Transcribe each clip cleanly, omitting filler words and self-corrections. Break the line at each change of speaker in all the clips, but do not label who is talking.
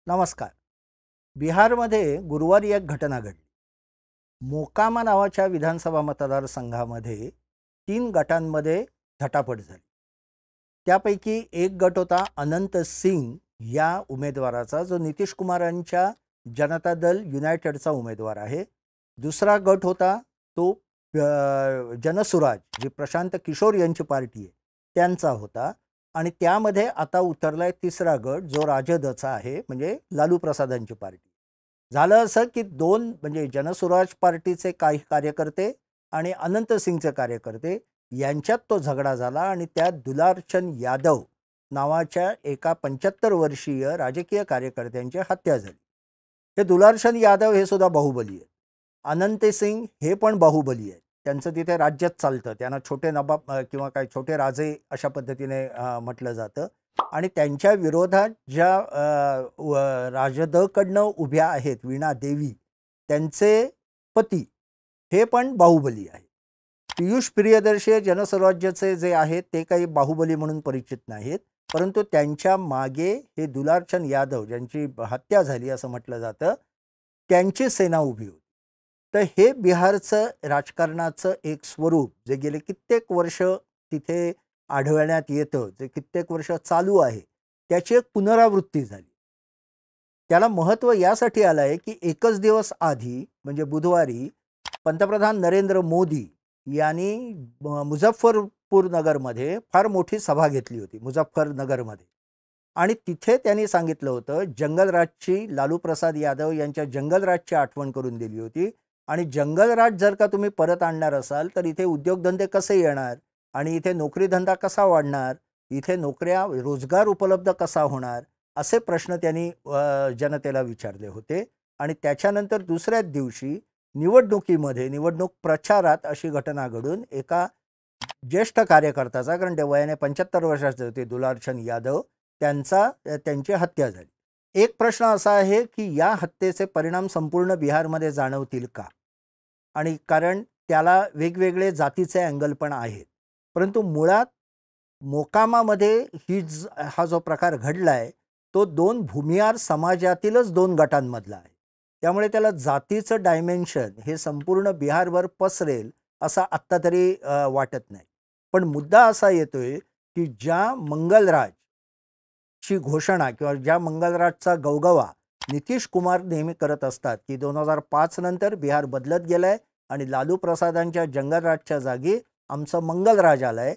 नमस्कार. बिहारमध्ये गुरुवारी एक घटना घडली. मोकामा नावाच्या विधानसभा मतदारसंघामध्ये 3 गटांमध्ये झटापट झाली. त्यापैकी एक गट होता अनंत सिंग या उमेदवाराचा, जो नितीश कुमारांच्या जनता दल युनायटेडचा उमेदवार आहे. दुसरा गट होता तो जनसुराज, जी प्रशांत किशोर यांची पार्टी आहे, त्यांचा होता. आणि त्यामध्ये आता उतरलाय तिसरा गट, जो राजदचा आहे, म्हणजे लालू प्रसादांची पार्टी. झालं असं की दोन, म्हणजे जनसुराज पार्टीचे काही कार्यकर्ते आणि अनंत सिंगचे कार्यकर्ते यांच्यात तो झगडा झाला आणि त्यात दुलारचंद यादव नावाच्या एका 75 वर्षीय राजकीय कार्यकर्त्यांची हत्या झाली. हे दुलारचंद यादव हे सुद्धा बाहुबली आहेत. अनंत सिंग हे पण बाहुबली आहेत. त्यांचं तिथे राज्यात चालतं. त्यांना छोटे नवाब किंवा काही छोटे राजे अशा पद्धतीने म्हटलं जातं. आणि त्यांच्या विरोधात ज्या राजदकडनं उभ्या आहेत वीणा देवी, त्यांचे पती हे पण बाहुबली आहे. पियुष प्रियदर्शी जनस्वराज्याचे जे आहेत ते काही बाहुबली म्हणून परिचित नाहीत, परंतु त्यांच्या मागे हे दुलारचंद यादव, ज्यांची हत्या झाली असं म्हटलं जातं, त्यांची सेना उभी होती. तर हे बिहारचं राजकारणाचं एक स्वरूप, जे गेले कित्येक वर्ष तिथे आढळण्यात येतं, जे कित्येक वर्ष चालू आहे, त्याची एक पुनरावृत्ती झाली. त्याला महत्त्व यासाठी आलं आहे की एकच दिवस आधी, म्हणजे बुधवारी, पंतप्रधान नरेंद्र मोदी यांनी मुझफ्फरपूर नगरमध्ये फार मोठी सभा घेतली होती, मुझफ्फरनगरमध्ये. आणि तिथे त्यांनी सांगितलं होतं, जंगलराजची, लालू प्रसाद यादव यांच्या जंगलराजची आठवण करून दिली होती. आणि जंगलराज जर का तुम्ही परत आणणार असाल तर इथे उद्योगधंदे कसे येणार आणि इथे नोकरीधंदा कसा वाढणार, इथे नोकऱ्या, रोजगार उपलब्ध कसा होणार, असे प्रश्न त्यांनी जनतेला विचारले होते. आणि त्याच्यानंतर दुसऱ्याच दिवशी निवडणुकीमध्ये, निवडणूक प्रचारात अशी घटना घडून एका ज्येष्ठ कार्यकर्त्याचा, कारण ते वयाने 75 वर्षाचे होते, दुलारचंद यादव, त्यांची हत्या झाली. एक प्रश्न असा आहे की या हत्येचे परिणाम संपूर्ण बिहारमध्ये जाणवतील का? आणि कारण त्याला वेगवेगळे जातीचे अँगल पण आहेत. परंतु मुळात मोकामामध्ये हा जो प्रकार घडलाय, तो 2 भूमिहार समाजातीलच 2 गटांमधला आहे. त्यामुळे त्याला जातीचं डायमेन्शन हे संपूर्ण बिहारभर पसरेल असं आत्ता तरी वाटत नाही. पण मुद्दा असा येतोय की ज्या मंगलराजची घोषणा किंवा ज्या मंगलराजचा गवगवा नितीश कुमार नेहमी करत असतात की 2005 नंतर बिहार बदलत गेलाय आणि लालू प्रसादांच्या जंगलराजच्या जागी आमचं मंगलराज आलाय,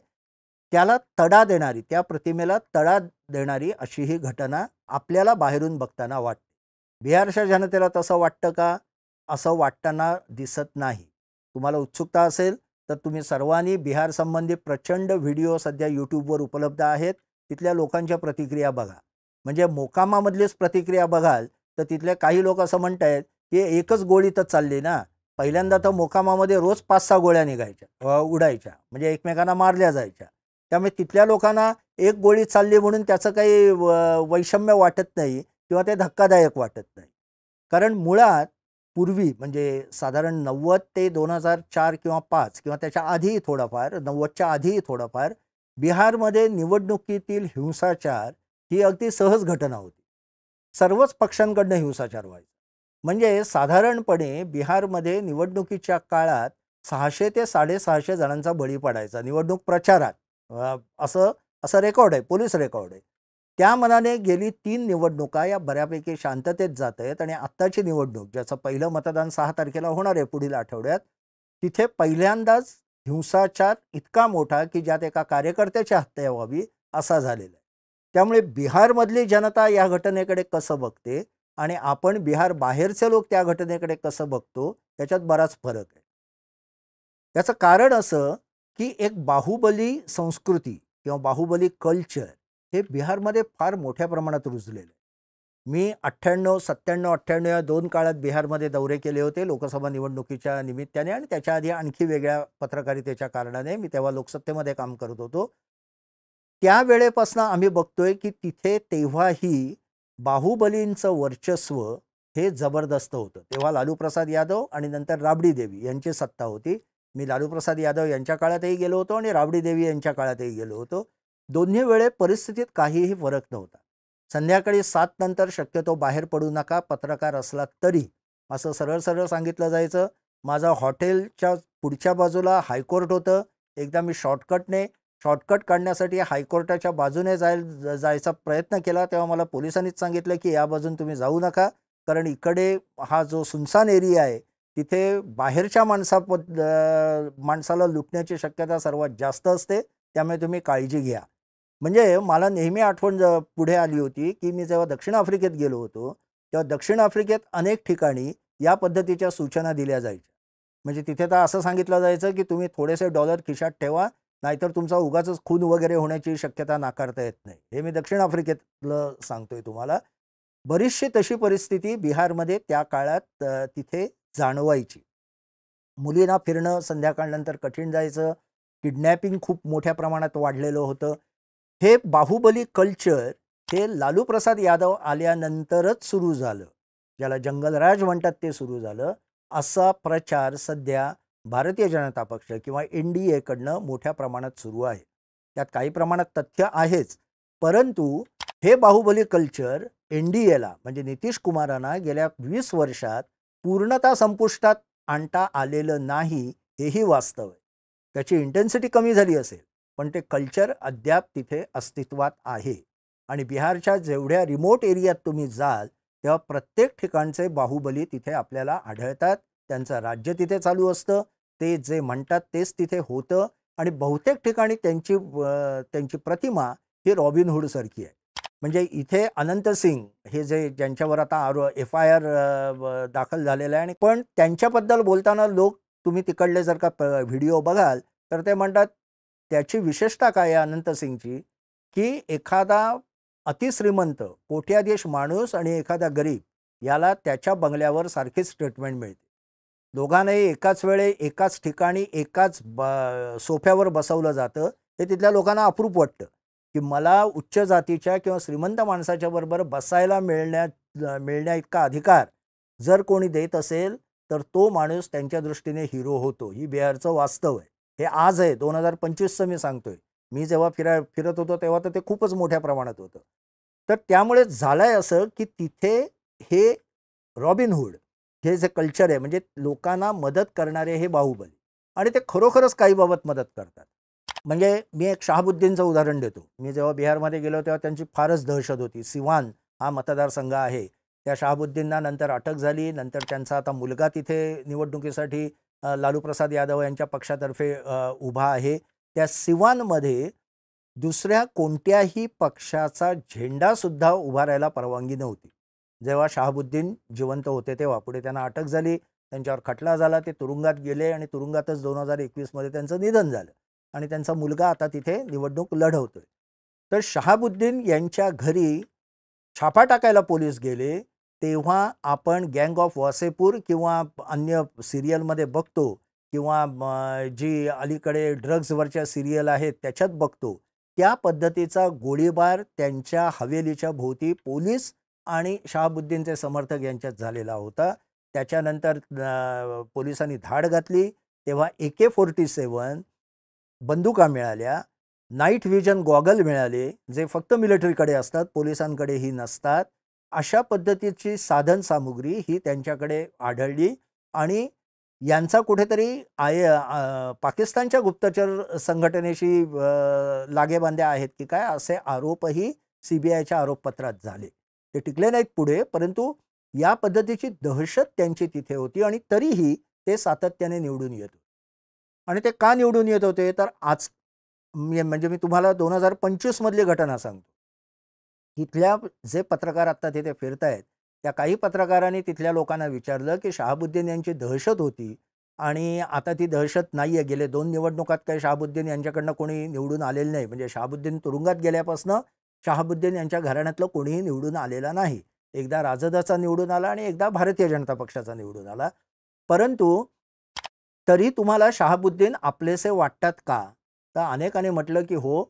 त्याला तडा देणारी, त्या प्रतिमेला तडा देणारी अशी ही घटना आपल्याला बाहेरून बघताना वाटते. बिहारच्या जनतेला तसं वाटतं का? असं वाटताना दिसत नाही. तुम्हाला उत्सुकता असेल तर तुम्ही सर्वांनी बिहार संबंधी प्रचंड व्हिडिओ सध्या YouTubeवर उपलब्ध आहेत. तिथल्या लोकांच्या प्रतिक्रिया बघा. म्हणजे मोकामामधलीच प्रतिक्रिया बघाल तर तिथले काही लोक असं म्हणतायत की एकच गोळी तर चालली ना. पहिल्यांदा तर मोकामामध्ये रोज 5-6 गोळ्या निघायच्या, उडायच्या, म्हणजे एकमेकांना मारल्या जायच्या. त्यामुळे तिथल्या लोकांना एक गोळी चालली म्हणून त्याचं काही वैषम्य वाटत नाही किंवा ते धक्कादायक वाटत नाही. कारण मुळात पूर्वी, म्हणजे साधारण 90 ते 2004 किंवा 5 किंवा त्याच्या आधीही थोडाफार, 90च्या आधीही थोडाफार, बिहारमध्ये निवडणुकीतील हिंसाचार ही अगदी सहज घटना होती. सर्वच पक्षांकडनं हिंसाचार व्हायचा. म्हणजे साधारणपणे बिहारमध्ये निवडणुकीच्या काळात 600 ते 650 जणांचा बळी पडायचा निवडणूक प्रचारात. असं असं रेकॉर्ड आहे, पोलीस रेकॉर्ड आहे. त्या मनाने गेली 3 निवडणुका या बऱ्यापैकी शांततेत जात आहेत. आणि आत्ताची निवडणूक, ज्याचं पहिलं मतदान 6 तारखेला होणार आहे पुढील आठवड्यात, तिथे पहिल्यांदाच हिंसाचार इतका मोठा की ज्यात एका कार्यकर्त्याची हत्या व्हावी असा झालेला आहे. त्यामुळे बिहारमधली जनता या घटनेकडे कसं बघते आणि आपण बिहार बाहेरचे लोक त्या घटनेकडे कसं बघतो, याच्यात बराच फरक आहे. याचं कारण असं की एक बाहुबली संस्कृती किंवा बाहुबली कल्चर हे बिहारमध्ये फार मोठ्या प्रमाणात रुजलेलं आहे. मी 98, 97, 98 या 2 काळात बिहारमध्ये दौरे केले होते लोकसभा निवडणुकीच्या निमित्ताने, आणि त्याच्या आधी आणखी वेगळ्या पत्रकारितेच्या कारणाने. मी तेव्हा लोकसत्तेमध्ये काम करत होतो. त्यावेळेपासून आम्ही बघतोय की तिथे तेव्हाही बाहुबलींचं वर्चस्व हे जबरदस्त होतं. तेव्हा लालू प्रसाद यादव आणि नंतर राबडी देवी यांची सत्ता होती. मी लालू प्रसाद यादव यांच्या काळातही गेलो होतो आणि राबडी देवी यांच्या काळातही गेलो होतो. दोन्ही वेळे परिस्थितीत काहीही फरक नव्हता. संध्याकाळी 7 नंतर शक्यतो बाहेर पडू नका, पत्रकार असलात तरी, असं सरळ सरळ सांगितलं जायचं. माझं हॉटेलच्या पुढच्या बाजूला हायकोर्ट होतं. एकदा मी शॉर्टकट काढण्यासाठी हायकोर्टाच्या बाजूने जायचा प्रयत्न केला, तेव्हा मला पोलिसांनीच सांगितलं की या बाजून तुम्ही जाऊ नका, कारण इकडे हा जो सुनसान एरिया आहे तिथे बाहेरच्या माणसाला लुटण्याची शक्यता सर्वात जास्त असते, त्यामुळे तुम्ही काळजी घ्या. म्हणजे मला नेहमी आठवण पुढे आली होती की मी जेव्हा दक्षिण आफ्रिकेत गेलो होतो, तेव्हा दक्षिण आफ्रिकेत अनेक ठिकाणी या पद्धतीच्या सूचना दिल्या जायच्या. म्हणजे तिथे तर असं सांगितलं जायचं की तुम्ही थोडेसे डॉलर खिशात ठेवा, नाहीतर तुमचा उगाचच खून वगैरे होण्याची शक्यता नाकारता येत नाही. हे मी दक्षिण आफ्रिकेतलं सांगतोय तुम्हाला. बरीचशी तशी परिस्थिती बिहारमध्ये त्या काळात तिथे जाणवायची. मुलींना फिरणं संध्याकाळनंतर कठीण जायचं. किडनॅपिंग खूप मोठ्या प्रमाणात वाढलेलं होतं. हे बाहुबली कल्चर हे लालू प्रसाद यादव आल्यानंतरच सुरू झालं. ज्याला जंगलराज म्हणतात ते सुरू झालं. असा प्रचार सध्या भारतीय जनता पक्ष किंवा NDAकडनं मोठ्या प्रमाणात सुरू आहे. त्यात काही प्रमाणात तथ्य आहेच, परंतु हे बाहुबली कल्चर NDAला म्हणजे नितीश कुमारांना गेल्या 20 वर्षात पूर्णतः संपुष्टात आणता आलेलं नाही, हेही वास्तव आहे. त्याची इंटेन्सिटी कमी झाली असेल, पण ते कल्चर अद्याप तिथे अस्तित्वात आहे. आणि बिहारच्या जेवढ्या रिमोट एरियात तुम्ही जाल, तेव्हा प्रत्येक ठिकाणचे बाहुबली तिथे आपल्याला आढळतात. त्यांचं राज्य तिथे चालू असतं. ते जे म्हणतात तेच तिथे होतं आणि बहुतेक ठिकाणी त्यांची प्रतिमा ही रॉबिनहूड सारखी आहे. म्हणजे इथे अनंत सिंग हे ज्यांच्यावर आता FIR दाखल झालेला आहे, आणि पण त्यांच्याबद्दल बोलताना लोक, तुम्ही तिकडले जर का व्हिडिओ बघाल तर ते म्हणतात त्याची विशेषता काय आहे अनंत सिंगची, की एखादा अतिश्रीमंत कोट्याधीश माणूस आणि एखादा गरीब याला त्याच्या बंगल्यावर सारखीच ट्रीटमेंट मिळते. दोघांनाही एकाच वेळे एकाच ठिकाणी एकाच सोफ्यावर बसवलं जातं. हे तिथल्या लोकांना अप्रूप वाटतं की मला उच्च जातीच्या किंवा श्रीमंत माणसाच्या बरोबर बसायला मिळण्या इतका अधिकार जर कोणी देत असेल तर तो माणूस त्यांच्या दृष्टीने हिरो होतो. ही बिहारचं वास्तव आहे. हे आज आहे, 2025चं मी सांगतोय. मी जेव्हा फिरत होतो तेव्हा तर ते खूपच मोठ्या प्रमाणात होतं. तर त्यामुळे झालंय असं की तिथे हे रॉबिनहूड हे जे कल्चर आहे, म्हणजे लोकांना मदत करणारे हे बाहुबली, आणि ते खरोखरच काही बाबत मदत करतात. म्हणजे मी एक शहाबुद्दीनचं उदाहरण देतो. मी जेव्हा बिहारमध्ये गेलो तेव्हा त्यांची फारच दहशत होती. सिवान हा मतदारसंघ आहे. त्या शहाबुद्दीनना नंतर अटक झाली. नंतर त्यांचा आता मुलगा तिथे निवडणुकीसाठी लालू प्रसाद यादव यांच्या पक्षातर्फे उभा आहे. त्या सिवानमध्ये दुसऱ्या कोणत्याही पक्षाचा झेंडासुद्धा उभारायला परवानगी नव्हती. जेव्हा शहाबुद्दीन जिवंत होते तेव्हा. पुढे त्यांना अटक झाली, त्यांच्यावर खटला झाला, ते तुरुंगात गेले आणि तुरुंगातच 2021मध्ये त्यांचं निधन झालं आणि त्यांचा मुलगा आता तिथे निवडणूक लढवतोय. तर शहाबुद्दीन यांच्या घरी छापा टाकायला पोलीस गेले, तेव्हा आपण गँग ऑफ वासेपूर किंवा अन्य सिरियलमध्ये बघतो किंवा जी अलीकडे ड्रग्जवरच्या सिरियल आहेत त्याच्यात बघतो, त्या पद्धतीचा गोळीबार त्यांच्या हवेलीच्या भोवती पोलीस आणि शहाबुद्दीनचे समर्थक यांच्यात झालेला होता. त्याच्यानंतर पोलिसांनी धाड घातली, तेव्हा AK-47 बंदुका मिळाल्या, नाईट व्हिजन गॉगल मिळाले, जे फक्त मिलिटरीकडे असतात, पोलिसांकडेही नसतात. अशा पद्धतीची साधन सामुग्री ही त्यांच्याकडे आढळली आणि यांचा कुठेतरी पाकिस्तानच्या गुप्तचर संघटनेशी लागेबांधे आहेत की काय, असे आरोपही CBIच्या आरोपपत्रात झाले. ते टिकले नाहीत पुढे, परंतु या पद्धतीची दहशत त्यांची तिथे होती आणि तरीही ते सातत्याने निवडून येत होते. आणि ते का निवडून येत होते, तर आज म्हणजे मी तुम्हाला 2025 मधली घटना सांगतो. तिथल्या जे पत्रकार आता तिथे फिरतायत, त्या काही पत्रकारांनी तिथल्या लोकांना विचारलं की शहाबुद्दीन यांची दहशत होती आणि आता ती दहशत नाहीये. गेले 2 निवडणुकात काही शहाबुद्दीन यांच्याकडनं कोणी निवडून आलेलं नाही. म्हणजे शहाबुद्दीन तुरुंगात गेल्यापासून शहाबुद्दीन यांच्या घराण्यातलं कोणीही निवडून आलेला नाही. एकदा राजदचा निवडून आला आणि एकदा भारतीय जनता पक्षाचा निवडून आला. परंतु तरी तुम्हाला शहाबुद्दीन आपलेसे वाटतात का? तर अनेकांनी म्हटलं की हो,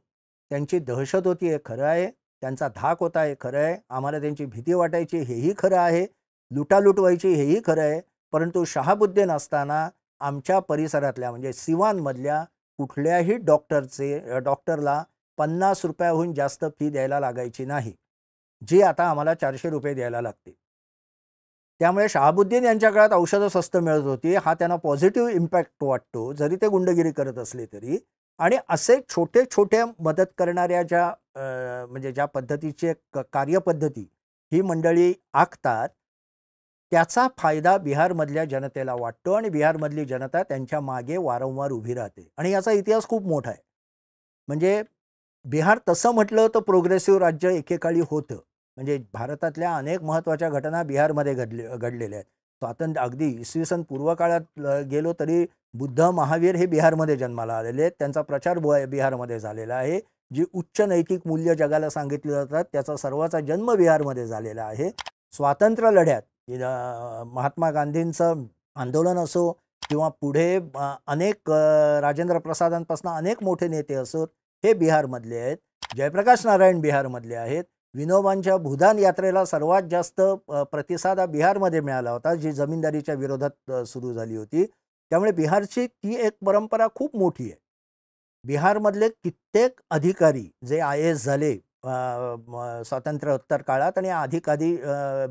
त्यांची दहशत होती हे खरं आहे. त्यांचा धाक होता हे खरं आहे. आम्हाला त्यांची भीती वाटायची हेही खरं आहे. लुटालूट व्हायची हेही खरं आहे. परंतु शहाबुद्दीन असताना आमच्या परिसरातल्या म्हणजे सिवानमधल्या कुठल्याही डॉक्टरला ₹50 जास्त फी द्यायला लागायची नाही. जी आता आम्हाला 400 रुपये द्यायला लागते. त्यामुळे शहाबुद्दीन यांच्या काळात औषधं स्वस्त मिळत होती, हा त्यांना पॉझिटिव्ह इम्पॅक्ट वाटतो, जरी ते गुंडगिरी करत असले तरी. आणि असे छोटे-छोटे मदत करणाऱ्या ज्या म्हणजे ज्या पद्धतीचे कार्यपद्धती ही मंडळी आखतात, त्याचा फायदा बिहारमधल्या जनतेला वाटतो आणि बिहारमधली जनता त्यांच्या मागे वारंवार उभी राहते. आणि याचा इतिहास खूप मोठा आहे. म्हणजे बिहार तसं म्हटलं तर प्रोग्रेसिव्ह राज्य एकेकाळी होतं. म्हणजे भारतातल्या अनेक महत्त्वाच्या घटना बिहारमध्ये घडलेल्या आहेत. स्वातंत्र्य अगदी इसवी सन पूर्व काळात गेलो तरी बुद्ध, महावीर हे बिहारमध्ये जन्माला आलेले आहेत. त्यांचा प्रचार बिहारमध्ये झालेला आहे. जी उच्च नैतिक मूल्य जगाला सांगितली जातात, त्याचा सर्वाचा जन्म बिहारमध्ये झालेला आहे. स्वातंत्र्य लढ्यात महात्मा गांधींचं आंदोलन असो किंवा पुढे अनेक राजेंद्र प्रसादांपासून अनेक मोठे नेते असोत, हे बिहारमधले आहेत. जयप्रकाश नारायण बिहारमधले आहेत. विनोबांच्या भूदान यात्रेला सर्वात जास्त प्रतिसाद हा बिहारमध्ये मिळाला होता, जी जमीनदारीच्या विरोधात सुरू झाली होती. त्यामुळे बिहारची ती एक परंपरा खूप मोठी आहे. बिहारमधले कित्येक अधिकारी जे IAS झाले स्वातंत्र्योत्तर काळात आणि अधिक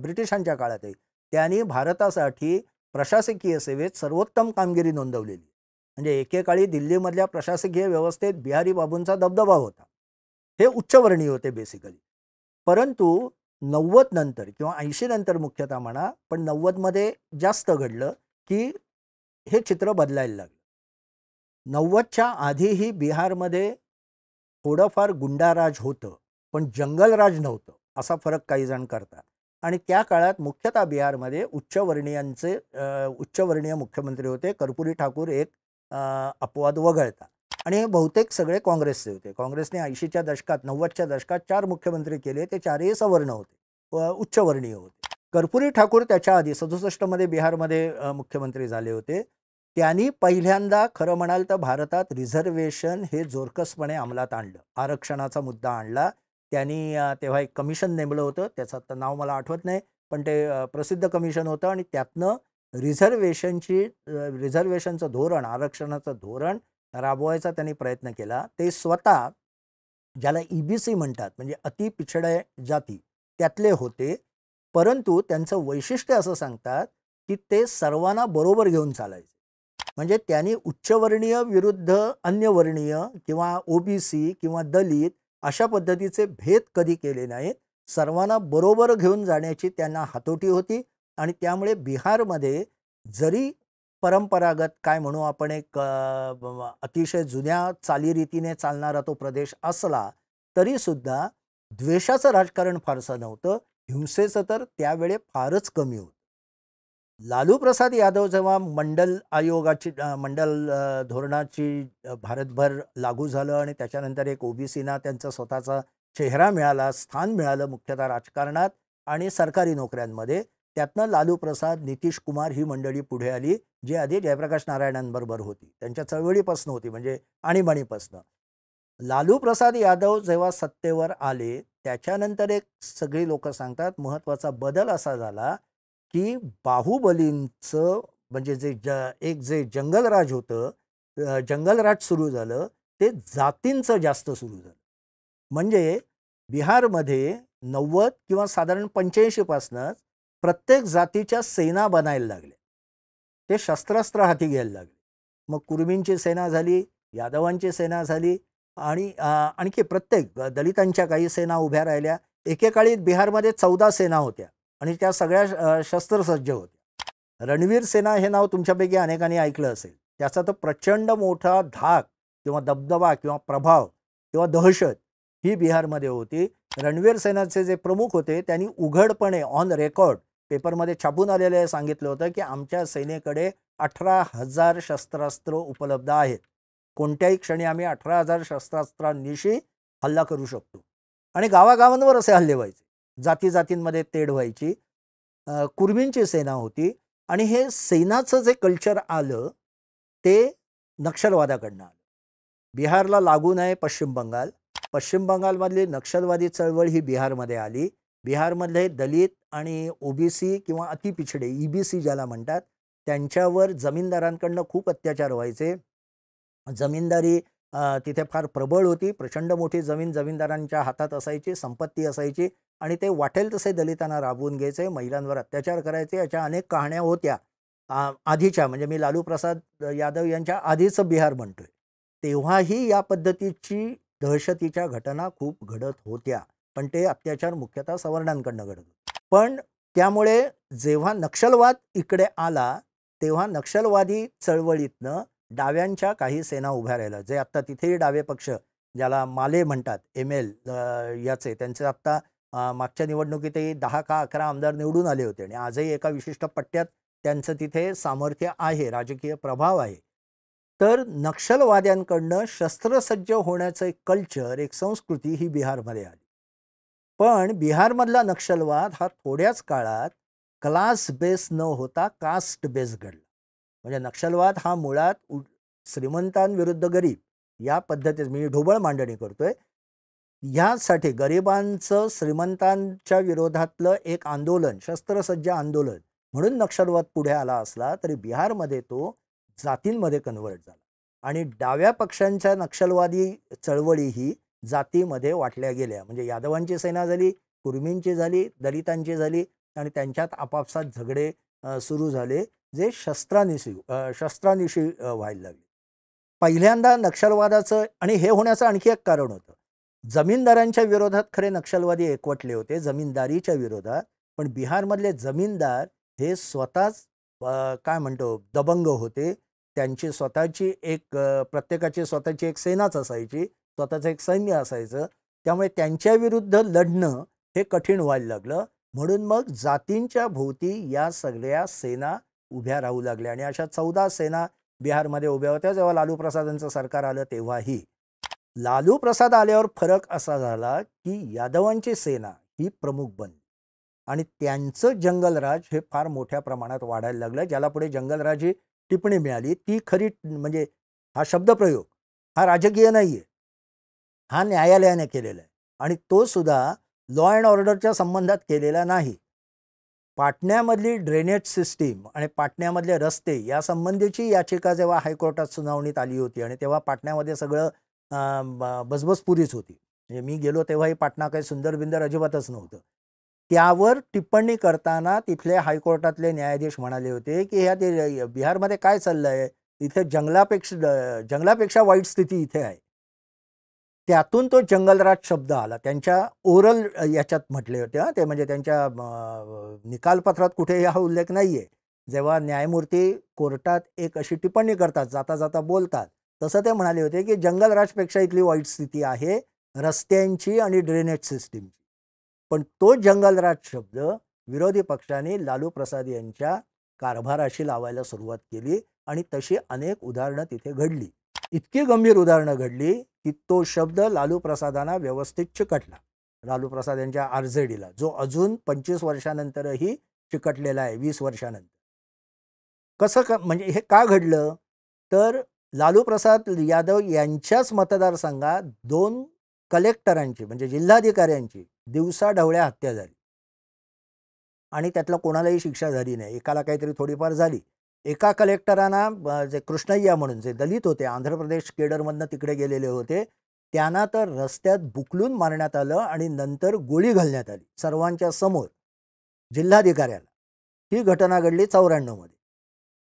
ब्रिटिशांच्या काळातही, त्यांनी भारतासाठी प्रशासकीय सेवेत सर्वोत्तम कामगिरी नोंदवलेली. म्हणजे एकेकाळी दिल्लीमधल्या प्रशासकीय व्यवस्थेत बिहारी बाबूंचा दबदबा होता. हे उच्चवर्णीय होते बेसिकली. परंतु 90 नंतर किंवा 80 नंतर मुख्यतः म्हणा, पण 90मध्ये जास्त घडलं, की हे चित्र बदलायला लागलं. 90च्या आधीही बिहारमध्ये थोडंफार गुंडाराज होतं, पण जंगलराज नव्हतं, असा फरक काही जण करतात. आणि त्या काळात मुख्यतः बिहारमध्ये उच्चवर्णीय मुख्यमंत्री होते. कर्पूरी ठाकूर एक अपवाद वगळता. आणि हे बहुतेक सगळे काँग्रेसचे होते. काँग्रेसने 80च्या दशकात 90च्या दशकात 4 मुख्यमंत्री केले. ते 4ही सवर्ण होते, उच्चवर्णीय होते. कर्पूरी ठाकूर त्याच्या आधी 67 मध्ये बिहारमध्ये मुख्यमंत्री झाले होते. त्यांनी पहिल्यांदा खरं म्हणाल तर भारतात रिझर्वेशन हे जोरकसपणे अंमलात आणलं. आरक्षणाचा मुद्दा आणला. त्यांनी तेव्हा एक कमिशन नेमलं होतं. त्याचं तर नाव मला आठवत नाही, पण ते प्रसिद्ध कमिशन होतं आणि त्यातनं रिझर्वेशनचं धोरण, आरक्षणाचं धोरण राबवायचा त्यांनी प्रयत्न केला. ते स्वतः ज्याला EBC म्हणतात, म्हणजे अति पिछड्या जाती, त्यातले होते. परंतु त्यांचं वैशिष्ट्य असं सांगतात, की ते सर्वांना बरोबर घेऊन चालायचे. म्हणजे त्यांनी उच्चवर्णीय विरुद्ध अन्यवर्णीय किंवा OBC किंवा दलित अशा पद्धतीचे भेद कधी केले नाहीत. सर्वांना बरोबर घेऊन जाण्याची त्यांना हातोटी होती. आणि त्यामुळे बिहारमध्ये जरी परंपरागत काय म्हणू आपण एक अतिशय जुन्या चालीरीतीने चालणारा तो प्रदेश असला, तरीसुद्धा द्वेषाचं राजकारण फारसं नव्हतं. हिंसेचं तर त्यावेळी फारच कमी होतं. लालू प्रसाद यादव जेव्हा मंडल धोरणाची भारतभर लागू झालं आणि त्याच्यानंतर एक OBCना त्यांचा स्वतःचा चेहरा मिळाला, स्थान मिळालं मुख्यतः राजकारणात आणि सरकारी नोकऱ्यांमध्ये. त्यातनं लालू प्रसाद, नितीश कुमार ही मंडळी पुढे आली, जी आधी जयप्रकाश नारायणांबरोबर होती. त्यांच्या चळवळीपासून होती, म्हणजे आणीबाणीपासून. लालू प्रसाद यादव जेव्हा सत्तेवर आले, त्याच्यानंतर एक सगळी लोकं सांगतात महत्त्वाचा बदल असा झाला, की बाहुबलींचं म्हणजे जे जंगलराज होतं, जंगलराज सुरू झालं, ते जातींचं जास्त सुरू झालं. म्हणजे बिहारमध्ये 90 किंवा साधारण 85 पासनंच प्रत्येक जातीच्या सेना बनायला लागल्या. ते शस्त्रास्त्र हाती घ्यायला लागले. मग कुर्मींची सेना झाली, यादवांची सेना झाली आणि आणखी प्रत्येक दलितांच्या काही सेना उभ्या राहिल्या. एकेकाळी बिहारमध्ये 14 सेना होत्या आणि त्या सगळ्या शस्त्रसज्ज होत्या. रणवीर सेना हे नाव तुमच्यापैकी अनेकांनी ऐकलं असेल. त्याचा तर प्रचंड मोठा धाक किंवा दबदबा किंवा प्रभाव किंवा दहशत ही बिहारमध्ये होती. रणवीर सेनाचे जे प्रमुख होते त्यांनी उघडपणे ऑन रेकॉर्ड पेपरमध्ये छापून आलेले सांगितलं होतं, की आमच्या सेनेकडे 18,000 शस्त्रास्त्र उपलब्ध आहेत. कोणत्याही क्षणी आम्ही 18,000 शस्त्रास्त्रांनिशी हल्ला करू शकतो. आणि गावागावांवर असे हल्ले व्हायचे. जाती-जातींमध्ये तेढ व्हायची. कुर्मींची सेना होती आणि हे सेनाचं जे कल्चर आलं, ते नक्षलवादाकडनं आलं. बिहारला लागून आहे पश्चिम बंगाल. पश्चिम बंगालमधली नक्षलवादी चळवळ ही बिहारमध्ये आली. बिहारमधले दलित आणि OBC किंवा अतिपिछडे EBC ज्याला म्हणतात, त्यांच्यावर जमीनदारांकडनं खूप अत्याचार व्हायचे. जमीनदारी तिथे फार प्रबळ होती. प्रचंड मोठी जमीन जमीनदारांच्या हातात असायची, संपत्ती असायची आणि ते वाटेल तसे दलितांना राबवून घ्यायचे, महिलांवर अत्याचार करायचे. याच्या अनेक कहाण्या होत्या. आधीच्या म्हणजे मी लालू प्रसाद यादव यांच्या आधीचं बिहार म्हणतोय. तेव्हाही या पद्धतीची दहशतीच्या घटना खूप घडत होत्या. पण ते अत्याचार मुख्यतः सवर्णांकडनं घडत होते. पण त्यामुळे जेव्हा नक्षलवाद इकडे आला, तेव्हा नक्षलवादी चळवळीतनं डाव्यांच्या काही सेना उभ्या राहिल्या. जे आत्ता तिथेही डावे पक्ष ज्याला माले म्हणतात, ML याचे त्यांचे आत्ता मागच्या निवडणुकीतही 10 का 11 आमदार निवडून आले होते आणि आजही एका विशिष्ट पट्ट्यात त्यांचं तिथे सामर्थ्य आहे, राजकीय प्रभाव आहे. तर नक्षलवाद्यांकडनं शस्त्रसज्ज होण्याचं एक कल्चर, एक संस्कृती ही बिहारमध्ये आली. पण बिहारमधला नक्षलवाद हा थोड्याच काळात क्लास बेस न होता कास्ट बेस घडला. म्हणजे नक्षलवाद हा मुळात श्रीमंतांविरुद्ध गरीब या पद्धतीत मी ढोबळ मांडणी करतोय. यासाठी गरिबांचं श्रीमंतांच्या विरोधातलं एक आंदोलन, शस्त्रसज्ज आंदोलन म्हणून नक्षलवाद पुढे आला असला तरी बिहारमध्ये तो जातींमध्ये कन्व्हर्ट झाला आणि डाव्या पक्षांच्या नक्षलवादी चळवळीही जातीमध्ये वाटल्या गेल्या. म्हणजे यादवांची सेना झाली, कुर्मींची झाली, दलितांची झाली आणि त्यांच्यात आपापसात झगडे सुरू झाले, जे शस्त्रानिशी व्हायला लागले. पहिल्यांदा नक्षलवादाचं आणि हे होण्याचं आणखी एक कारण होतं. जमीनदारांच्या विरोधात खरे नक्षलवादी एकवटले होते, जमीनदारीच्या विरोधात. पण बिहारमधले जमीनदार हे स्वतःच काय म्हणतो दबंग होते. त्यांची स्वतःची एक प्रत्येकाची स्वतःची एक सेनाच असायची, स्वतःचं एक सैन्य असायचं. त्यामुळे त्यांच्या विरुद्ध लढणं हे कठीण व्हायला लागलं. म्हणून मग जातींच्या भोवती या सगळ्या सेना उभ्या राहू लागल्या आणि अशा 14 सेना बिहारमध्ये उभ्या होत्या. जेव्हा लालू प्रसादांचं सरकार आलं तेव्हाही लालू प्रसाद आल्यावर फरक असा झाला की यादवांची सेना ही प्रमुख बनली आणि त्यांचं जंगलराज हे फार मोठ्या प्रमाणात वाढायला लागलं. ज्याला पुढे जंगलराज ही टिप्पणी मिळाली ती खरी म्हणजे हा शब्दप्रयोग हा राजकीय नाहीये, हा न्यायालयाने केलेला आहे आणि तो सुद्धा लॉ अँड ऑर्डरच्या संबंधात केलेला नाही. पाटण्यामधली ड्रेनेज सिस्टीम आणि पाटण्यामधले रस्ते या संबंधीची याचिका जेव्हा हायकोर्टात सुनावणीत आली होती आणि तेव्हा पाटण्यामध्ये सगळं बसबसपुरीच होती. म्हणजे मी गेलो तेव्हाही पाटणा काही सुंदर बिंदर अजिबातच नव्हतं. त्यावर टिप्पणी करताना तिथले हायकोर्टातले न्यायाधीश म्हणाले होते की ह्या ते बिहारमध्ये काय चाललंय, इथे जंगलापेक्षा वाईट स्थिती इथे आहे. त्यातून तो जंगलराज शब्द आला. त्यांच्या ओरल याच्यात म्हटले होते ते म्हणजे त्यांच्या निकालपत्रात कुठेही हा उल्लेख नाहीये. जेव्हा न्यायमूर्ती कोर्टात एक अशी टिप्पणी करतात, जाता जाता बोलतात, तसं ते म्हणाले होते की जंगलराजपेक्षा इथली वाईट स्थिती आहे रस्त्यांची आणि ड्रेनेज सिस्टीमची. पण तो जंगलराज शब्द विरोधी पक्षाने लालू प्रसाद यांच्या कारभाराशी लावायला सुरुवात केली आणि तशी अनेक उदाहरणं तिथे घडली. इतकी गंभीर उदाहरणं घडली की तो शब्द लालू प्रसादांना व्यवस्थित चिकटला. लालू प्रसाद यांच्या RJDला जो अजून 25 वर्षानंतरही चिकटलेला आहे, 20 वर्षानंतर. कसं म्हणजे हे का घडलं तर लालू प्रसाद यादव यांच्याच मतदारसंघात 2 कलेक्टरांची म्हणजे जिल्हाधिकाऱ्यांची दिवसाढवळ्या हत्या झाली आणि त्यातलं कोणालाही शिक्षा झाली नाही. एकाला काहीतरी थोडीफार झाली. एका कलेक्टरांना जे कृष्णय्या म्हणून जे दलित होते, आंध्र प्रदेश केडरमधनं तिकडे गेलेले होते, त्यांना तर रस्त्यात बुकलून मारण्यात आलं आणि नंतर गोळी घालण्यात आली सर्वांच्या समोर जिल्हाधिकाऱ्याला. ही घटना घडली 94 मध्ये.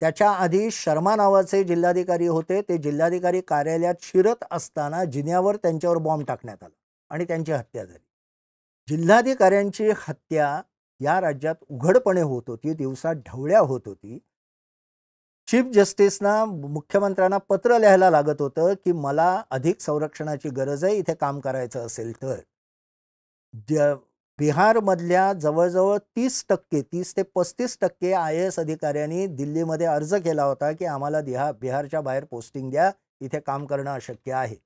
त्याच्या आधी शर्मा नावाचे जिल्हाधिकारी होते. ते जिल्हाधिकारी कार्यालयात शिरत असताना जिन्यावर त्यांच्यावर बॉम्ब टाकण्यात आला आणि त्यांची हत्या झाली. जिल्हाधिकाऱ्यांची हत्या या राज्यात उघडपणे होत होती, दिवसा ढवळ्या होत होती. चीफ जस्टिसना मुख्यमंत्र्यांना पत्र लिहायला लागत होतं की मला अधिक संरक्षणाची गरज आहे, इथे काम करायचं असेल तर. बिहारमधल्या जवळजवळ 30% ते 35% IAS अधिकाऱ्यांनी दिल्लीमध्ये अर्ज केला होता की आम्हाला बिहारच्या बाहेर पोस्टिंग द्या, इथे काम करणं अशक्य आहे.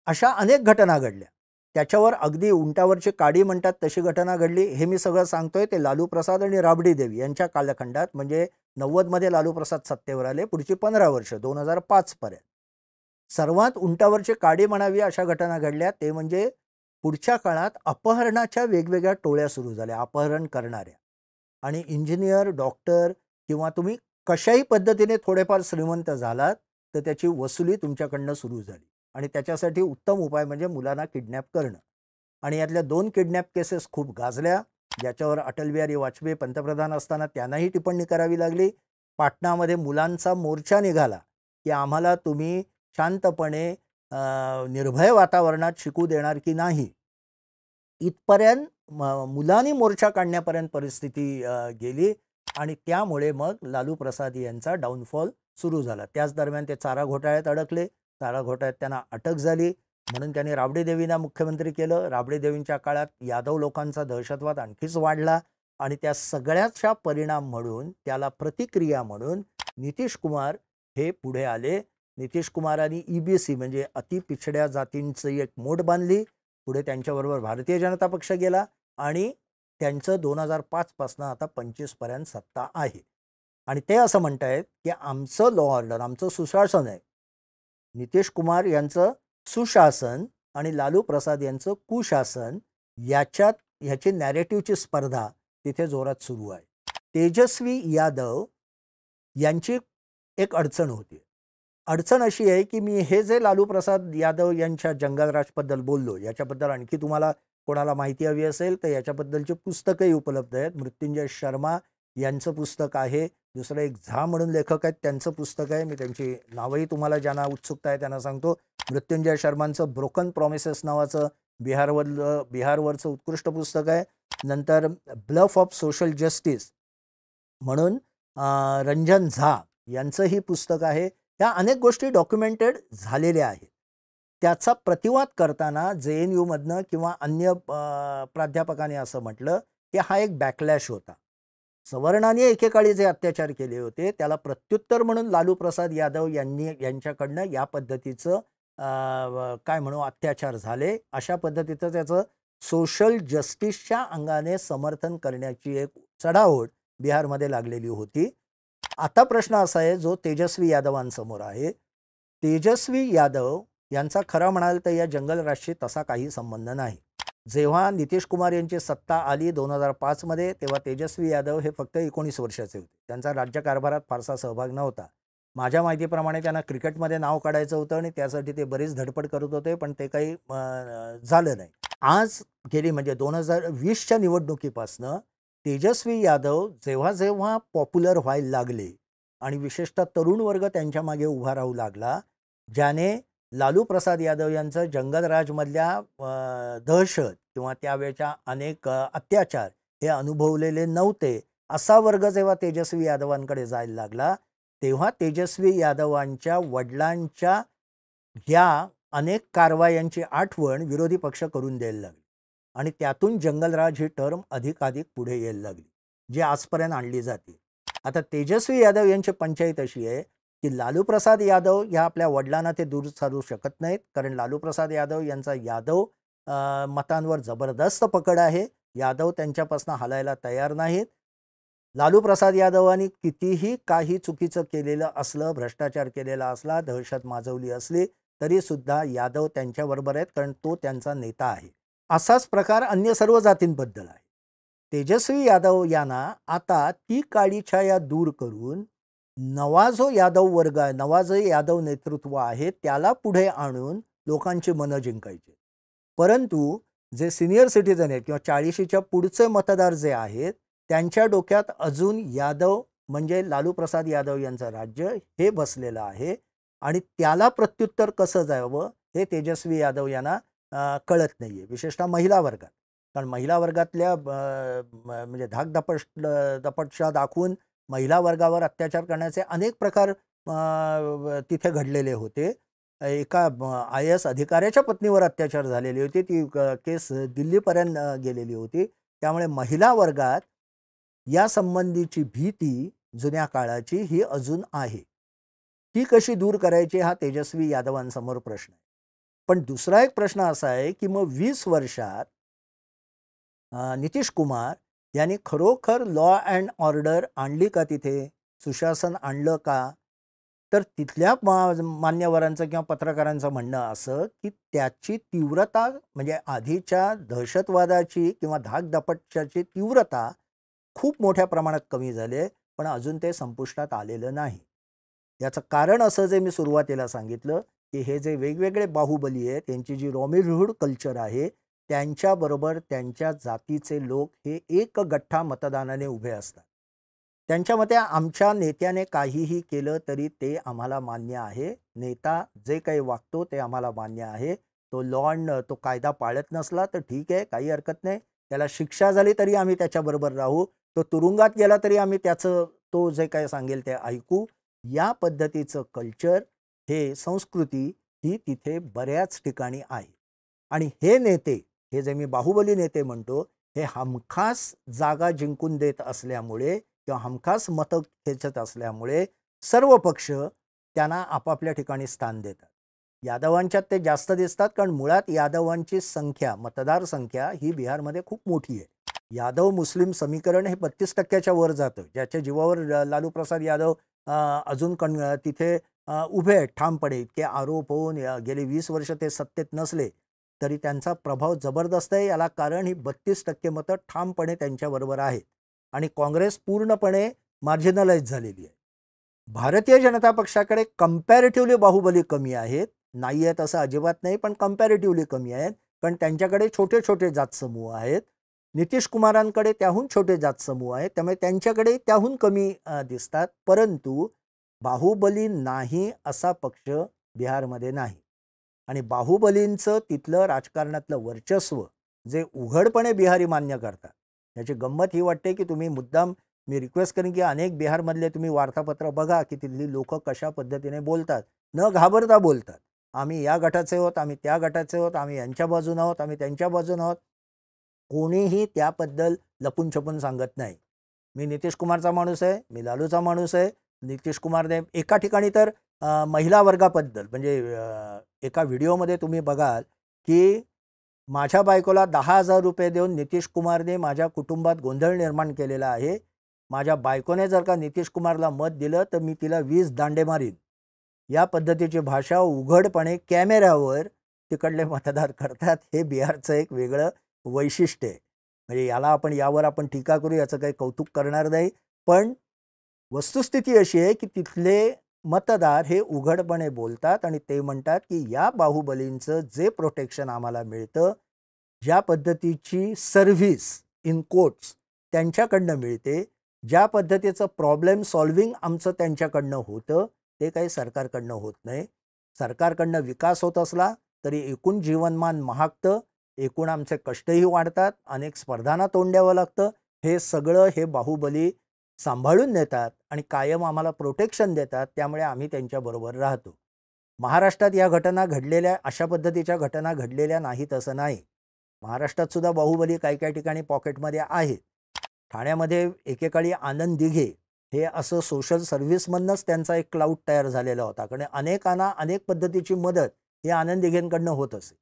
अशा अनेक घटना घडल्या. त्याच्यावर अगदी उंटावरची काडी म्हणतात तशी घटना घडली. हे मी सगळं सांगतोय ते लालू प्रसाद आणि राबडी देवी यांच्या कालखंडात. म्हणजे 90 मध्ये लालू प्रसाद सत्तेवर आले, पुढची 15 वर्ष 2005 पर्यंत. सर्वात उंटावरची काडी म्हणावी अशा घटना घडल्या. ते म्हणजे पुढच्या काळात अपहरणाच्या वेगवेगळ्या टोळ्या सुरू झाल्या, अपहरण करणाऱ्या. आणि इंजिनियर, डॉक्टर किंवा तुम्ही कशाही पद्धतीने थोडेफार श्रीमंत झालात तर त्याची वसुली तुमच्याकडनं सुरू झाली आणि त्याच्यासाठी उत्तम उपाय म्हणजे मुलांना किडनॅप करणं. आणि यातल्या 2 किडनॅप केसेस खूप गाजल्या, ज्याच्यावर अटल बिहारी वाजपेयी पंतप्रधान असताना त्यांनाही टिप्पणी करावी लागली. पाटणामध्ये मुलांचा मोर्चा निघाला, की आम्हाला तुम्ही शांतपणे निर्भय वातावरणात शिकू देणार की नाही. इथपर्यंत मुलांनी मोर्चा काढण्यापर्यंत परिस्थिती गेली आणि त्यामुळे मग लालू प्रसाद यांचा डाऊनफॉल सुरू झाला. त्याच दरम्यान ते चारा घोटाळ्यात अडकले. चारा घोटाळ्यात त्यांना अटक झाली. म्हणून त्यांनी राबडी देवींना मुख्यमंत्री केलं. राबडी देवींच्या काळात यादव लोकांचा दहशतवाद आणखीच वाढला आणि त्या सगळ्याचा परिणाम म्हणून, त्याला प्रतिक्रिया म्हणून नितीश कुमार हे पुढे आले. नितीश कुमारांनी EBC म्हणजे अति पिछड्या जातींची एक मोठ बांधली. पुढे त्यांच्याबरोबर भारतीय जनता पक्ष गेला आणि त्यांचं 2005 पासून आता 25 पर्यंत सत्ता आहे. आणि ते असं म्हणतायत की आमचं लॉ ऑर्डर, आमचं सुशासन आहे. नितीश कुमार यांचं सुशासन आणि लालू प्रसाद यांचं कुशासन ह्याची नॅरेटिव्हची स्पर्धा तिथे जोरात सुरू आहे. तेजस्वी यादव यांची एक अडचण होती. अडचण अशी आहे की मी हे जे लालू प्रसाद यादव यांच्या जंगलराजबद्दल बोललो, याच्याबद्दल आणखी तुम्हाला कोणाला माहिती हवी असेल तर याच्याबद्दलची पुस्तकंही उपलब्ध आहेत. मृत्युंजय शर्मा यांचं पुस्तक आहे. दुसरं एक झा म्हणून लेखक आहेत, त्यांचं पुस्तक आहे. मी त्यांची नावही तुम्हाला ज्यांना उत्सुकता आहे त्यांना सांगतो. मृत्युंजय शर्मांचं ब्रोकन प्रॉमिसेस नावाचं बिहारवरचं उत्कृष्ट पुस्तक आहे. नंतर ब्लफ ऑफ सोशल जस्टिस म्हणून रंजन झा यांचंही पुस्तक आहे. या अनेक गोष्टी डॉक्युमेंटेड झालेल्या आहेत. त्याचा प्रतिवाद करताना JNU मधनं किंवा अन्य प्राध्यापकांनी असं म्हटलं की हा एक बॅकलॅश होता. सवर्णांनी एकेकाळी जे अत्याचार केले होते त्याला प्रत्युत्तर म्हणून लालू प्रसाद यादव यांच्याकडनं या पद्धतीचं काय म्हणू अत्याचार झाले. अशा पद्धतीचं त्याचं सोशल जस्टिसच्या अंगाने समर्थन करण्याची एक चढाओढ बिहारमध्ये लागलेली होती. आता प्रश्न असा आहे जो तेजस्वी यादवांसमोर आहे. तेजस्वी यादव यांचा खरा म्हणाल तर या जंगलराजशी तसा काही संबंध नाही. जेव्हा नितीश कुमार यांची सत्ता आली 2005 मध्ये तेव्हा तेजस्वी यादव हे फक्त 19 वर्षाचे होते. त्यांचा राज्यकारभारात फारसा सहभाग नव्हता. माझ्या माहितीप्रमाणे त्यांना क्रिकेटमध्ये नाव काढायचं होतं आणि त्यासाठी ते बरीच धडपड करत होते, पण ते काही झालं नाही. आज गेली म्हणजे 2020च्या निवडणुकीपासनं तेजस्वी यादव जेव्हा जेव्हा पॉप्युलर व्हायला लागले आणि विशेषतः तरुण वर्ग त्यांच्या मागे उभा राहू लागला, ज्याने लालू प्रसाद यादव यांचं जंगलराजमधल्या दहशत किंवा त्यावेळच्या अनेक अत्याचार हे अनुभवलेले नव्हते, असा वर्ग जेव्हा तेजस्वी यादवांकडे जायला लागला तेव्हा तेजस्वी यादवांच्या वडिलांच्या ह्या अनेक कारवायांची आठवण विरोधी पक्ष करून द्यायला लागली आणि त्यातून जंगलराज ही टर्म अधिकाधिक पुढे यायला लागली, जी आजपर्यंत आणली जाते. आता तेजस्वी यादव यांची पंचायत अशी आहे की लालू प्रसाद यादव या आपल्या वडिलांना ते दूर सारू शकत नाहीत, कारण लालू प्रसाद यादव यांचा यादव मतांवर जबरदस्त पकड आहे. यादव त्यांच्यापासून हलायला तयार नाहीत. लालू प्रसाद यादवांनी कितीही काही चुकीचं केलेलं असलं, भ्रष्टाचार केलेला असला, दहशत माजवली असली तरी सुद्धा यादव त्यांच्याबरोबर आहेत, कारण तो त्यांचा नेता आहे. असाच प्रकार अन्य सर्व जातींबद्दल आहे. तेजस्वी यादव यांना आता ती काळी छाया दूर करून नवा जो यादव वर्ग आहे, नवा जो यादव नेतृत्व आहे त्याला पुढे आणून लोकांची मनं जिंकायची. परंतु जे सिनियर सिटीजन आहेत किंवा 40च्या पुढचे मतदार जे आहेत त्यांच्या डोक्यात अजून यादव म्हणजे लालू प्रसाद यादव यांचं राज्य हे बसलेलं आहे आणि त्याला प्रत्युत्तर कसं द्यावं हे तेजस्वी यादव यांना कळत नाहीये, विशेषतः महिला वर्गात. कारण महिला वर्गातल्या म्हणजे दपटशा दाखवून महिला वर्गावर अत्याचार करण्याचे अनेक प्रकार तिथे घडलेले होते. एका IAS अधिकाऱ्याच्या पत्नीवर अत्याचार झालेले होते, ती केस दिल्लीपर्यंत गेलेली होती. त्यामुळे महिला वर्गात या संबंधीची भीती जुन्या काळाची ही अजून आहे. ती कशी दूर करायची हा तेजस्वी यादवांसमोर प्रश्न आहे. पण दुसरा एक प्रश्न असा आहे की मग 20 वर्षात नितीश कुमार यांनी खरोखर लॉ अँड ऑर्डर आणली का तिथे, सुशासन आणलं का? तर तिथल्या मान्यवरांचं किंवा पत्रकारांचं म्हणणं असं की त्याची तीव्रता म्हणजे आधीच्या दहशतवादाची किंवा धाकदपटशाची तीव्रता खूप मोठ्या प्रमाणात कमी झाली आहे, पण अजून ते संपुष्टात आलेलं नाही. याचं कारण असं जे मी सुरुवातीला सांगितलं की हे जे वेगवेगळे बाहुबली आहेत त्यांची जी रॉबिनहूड कल्चर आहे त्यांच्याबरोबर त्यांच्या जातीचे लोक हे एक गठ्ठा मतदानाने उभे असतात. त्यांच्या मते आमच्या नेत्याने काहीही केलं तरी ते आम्हाला मान्य आहे. नेता जे काही वागतो ते आम्हाला मान्य आहे. तो कायदा पाळत नसला तर ठीक आहे, काही हरकत नाही. त्याला शिक्षा झाली तरी आम्ही त्याच्याबरोबर राहू. तो तुरुंगात गेला तरी आम्ही तो जे काही सांगेल ते ऐकू. या पद्धतीचं कल्चर, हे संस्कृती ही तिथे बऱ्याच ठिकाणी आहे. आणि हे नेते, हे जे मी बाहुबली नेते म्हणतो, हे हमखास जागा जिंकून देत असल्यामुळे किंवा हमखास मतं खेचत असल्यामुळे सर्व पक्ष त्यांना आपापल्या ठिकाणी स्थान देतात. यादवांच्यात ते जास्त दिसतात, कारण मुळात यादवांची संख्या, मतदार संख्या ही बिहारमध्ये खूप मोठी आहे. यादव मुस्लिम समीकरण हे 32% वर जातं. ज्याच्या जीवावर लालू प्रसाद यादव अजून तिथे उभे आहेत ठामपणे. इतके आरोप होऊन गेली 20 वर्ष ते सत्तेत नसले तरी त्यांचा प्रभाव जबरदस्त आहे. याला कारण ही 32% मतं ठामपणे त्यांच्याबरोबर आहेत आणि काँग्रेस पूर्णपणे मार्जिनलाइज झालेली आहे. भारतीय जनता पक्षाकडे कंपॅरेटिव्हली बाहुबली कमी आहेत. नाही आहेत असं अजिबात नाही, पण कंपॅरेटिव्हली कमी आहेत, कारण त्यांच्याकडे छोटे छोटे जात समूह आहेत. नितीश कुमारांकडे त्याहून छोटे जात समूह आहेत, त्यामुळे त्यांच्याकडे त्याहून कमी दिसतात. परंतु बाहुबली नाही असा पक्ष बिहारमध्ये नाही. आणि बाहुबलींचं तिथलं राजकारणातलं वर्चस्व जे उघडपणे बिहारी मान्य करतात. याची गंमत ही वाटते की तुम्ही मुद्दाम, मी रिक्वेस्ट करेन की अनेक बिहारमधले तुम्ही वार्तापत्र बघा की तिथली लोक कशा पद्धतीने बोलतात. न घाबरता बोलतात. आम्ही या गटाचे आहोत, आम्ही त्या गटाचे आहोत, आम्ही यांच्या बाजूने आहोत, आम्ही त्यांच्या बाजूने आहोत. कोणीही त्याबद्दल लपून छपून सांगत नाही. मी नितीश कुमारचा माणूस आहे, मी लालूचा माणूस आहे. नितीश कुमारने एका ठिकाणी तर महिला वर्गाबद्दल म्हणजे एका व्हिडिओमध्ये तुम्ही बघाल की माझ्या बायकोला 10,000 रुपये देऊन नितीश कुमारने माझ्या कुटुंबात गोंधळ निर्माण केलेला आहे. माझ्या बायकोने जर का नितीश कुमारला मत दिलं तर मी तिला 20 दांडे मारीन. या पद्धतीची भाषा उघडपणे कॅमेऱ्यावर तिकडले मतदार करतात. हे बिहारचं एक वेगळं वैशिष्ट्य आहे. म्हणजे यावर आपण टीका करू, याचं काही कौतुक करणार नाही. पण वस्तुस्थिती अशी आहे की तिथले मतदार हे उघडपणे बोलतात आणि ते म्हणतात की या बाहुबलींचं जे प्रोटेक्शन आम्हाला मिळतं, ज्या पद्धतीची सर्व्हिस इन कोट्स त्यांच्याकडनं मिळते, ज्या पद्धतीचं प्रॉब्लेम सॉल्व्हिंग आमचं त्यांच्याकडनं होतं, ते काही सरकारकडनं होत नाही. सरकारकडनं विकास होत असला तरी एकूण जीवनमान महागतं, एकूण आमचे कष्टही वाढतात, अनेक स्पर्धांना तोंड द्यावं लागतं. हे सगळं हे बाहुबली सांभाळून नेतात आणि कायम आम्हाला प्रोटेक्शन देतात. त्यामुळे आम्ही त्यांच्याबरोबर राहतो. महाराष्ट्रात या घटना घडलेल्या, अशा पद्धतीच्या घटना घडलेल्या नाहीत असं नाही. महाराष्ट्रात सुद्धा बाहुबली काही काही ठिकाणी पॉकेटमध्ये आहेत. ठाण्यामध्ये एकेकाळी आनंद दिघे हे असं सोशल सर्व्हिसमधनंच त्यांचा एक क्लाउड तयार झालेला होता. कारण अनेकांना अनेक पद्धतीची मदत ही आनंद दिघेंकडनं होत असे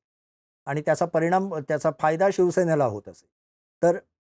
आणि त्याचा फायदा शिवसेनेला होत असे.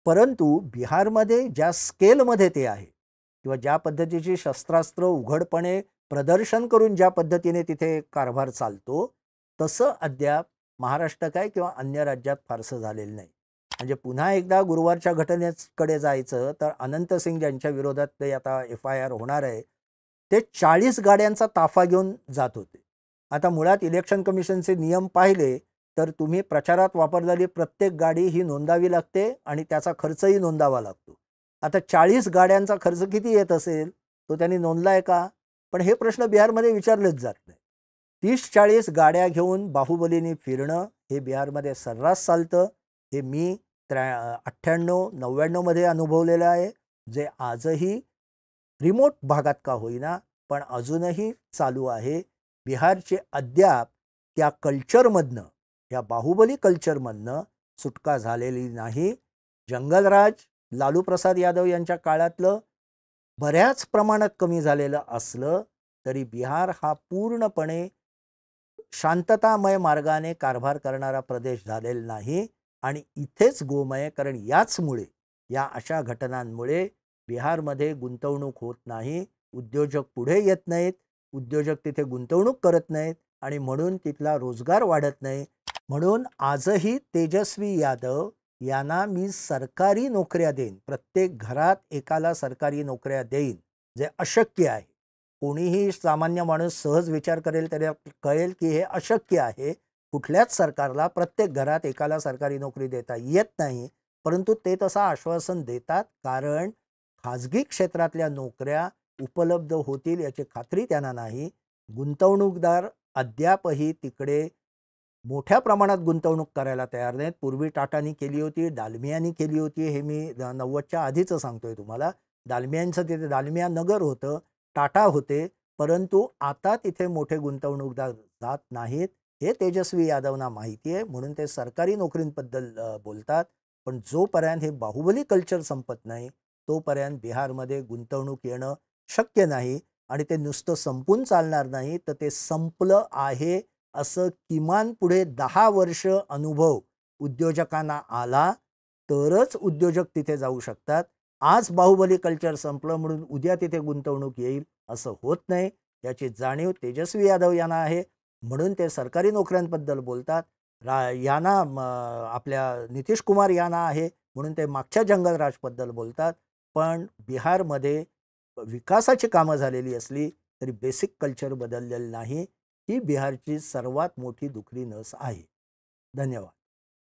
परंतु बिहारमध्ये ज्या स्केलमध्ये ते आहे किंवा ज्या पद्धतीची शस्त्रास्त्र उघडपणे प्रदर्शन करून ज्या पद्धतीने तिथे कारभार चालतो, तसं अद्याप महाराष्ट्र काय किंवा अन्य राज्यात फारसं झालेलं नाही. म्हणजे पुन्हा एकदा गुरुवारच्या घटनेकडे जायचं तर अनंत सिंग ज्यांच्या विरोधात ते आता FIR होणार आहे, ते 40 गाड्यांचा ताफा घेऊन जात होते. आता मुळात इलेक्शन कमिशनचे नियम पाहिले तर तुम्ही प्रचारात वापरलेली प्रत्येक गाडी ही नोंदावी लागते आणि त्याचा खर्चही नोंदावा लागतो. आता 40 गाड्यांचा खर्च किती येत असेल, तो त्यांनी नोंदलाय का? पण हे प्रश्न बिहारमध्ये विचारलेच जात नाही. 30-40 गाड्या घेऊन बाहुबलीने फिरणं हे बिहारमध्ये सर्रास चालतं. हे मी 98-99 मध्ये अनुभवलेलं आहे, जे आजही रिमोट भागात का होईना पण अजूनही चालू आहे. बिहारचे अद्याप त्या कल्चरमधनं, या बाहुबली कल्चरमधनं सुटका झालेली नाही. जंगलराज लालू प्रसाद यादव यांच्या काळातलं बऱ्याच प्रमाणात कमी झालेलं असलं तरी बिहार हा पूर्णपणे शांततामय मार्गाने कारभार करणारा प्रदेश झालेला नाही. आणि इथेच गोमय, कारण याचमुळे, या अशा घटनांमुळे बिहारमध्ये गुंतवणूक होत नाही, उद्योजक पुढे येत नाहीत, उद्योजक तिथे गुंतवणूक करत नाहीत आणि म्हणून तिथला रोजगार वाढत नाही. म्हणून आजही तेजस्वी यादव यांना मी सरकारी नोकऱ्या देईन, प्रत्येक घरात एकाला सरकारी नोकऱ्या देईन, जे अशक्य आहे. कोणीही सामान्य माणूस सहज विचार करेल तरी कळेल की हे अशक्य आहे. कुठल्याच सरकारला प्रत्येक घरात एकाला सरकारी नोकरी देता येत नाही, परंतु ते तसं आश्वासन देतात, कारण खाजगी क्षेत्रातल्या नोकऱ्या उपलब्ध होतील याची खात्री त्यांना नाही. गुंतवणूकदार अद्यापही तिकडे मोठ्या प्रमाणात गुंतवणूक करायला तयार नाहीत. पूर्वी टाटानी केली होती, डालमियानी केली होती, हे मी 90च्या आधीचं सांगतोय तुम्हाला. डालमियांचं तिथे डालमिया नगर होतं, टाटा होते, परंतु आता तिथे मोठे गुंतवणूकदार जात नाहीत. हे तेजस्वी यादवना माहिती आहे, म्हणून ते सरकारी नोकरींबद्दल बोलतात. पण जोपर्यंत हे बाहुबली कल्चर संपत नाही, तोपर्यंत बिहारमध्ये गुंतवणूक येणं शक्य नाही. आणि ते नुसतं संपून चालणार नाही, तर ते संपलं आहे असं किमान पुढे 10 वर्ष अनुभव उद्योजकांना आला, तरच उद्योजक तिथे जाऊ शकतात. आज बाहुबली कल्चर संपलं म्हणून उद्या तिथे गुंतवणूक येईल असं होत नाही. याची जाणीव तेजस्वी यादव यांना आहे, म्हणून ते सरकारी नोकऱ्यांबद्दल बोलतात. यांना आपल्या नितीश कुमार यांना आहे, म्हणून ते मागच्या जंगलराजबद्दल बोलतात. पण बिहारमध्ये विकासाची कामं झालेली असली तरी बेसिक कल्चर बदललेलं नाही. ही बिहारची सर्वात मोठी दुखरी नस आहे. धन्यवाद.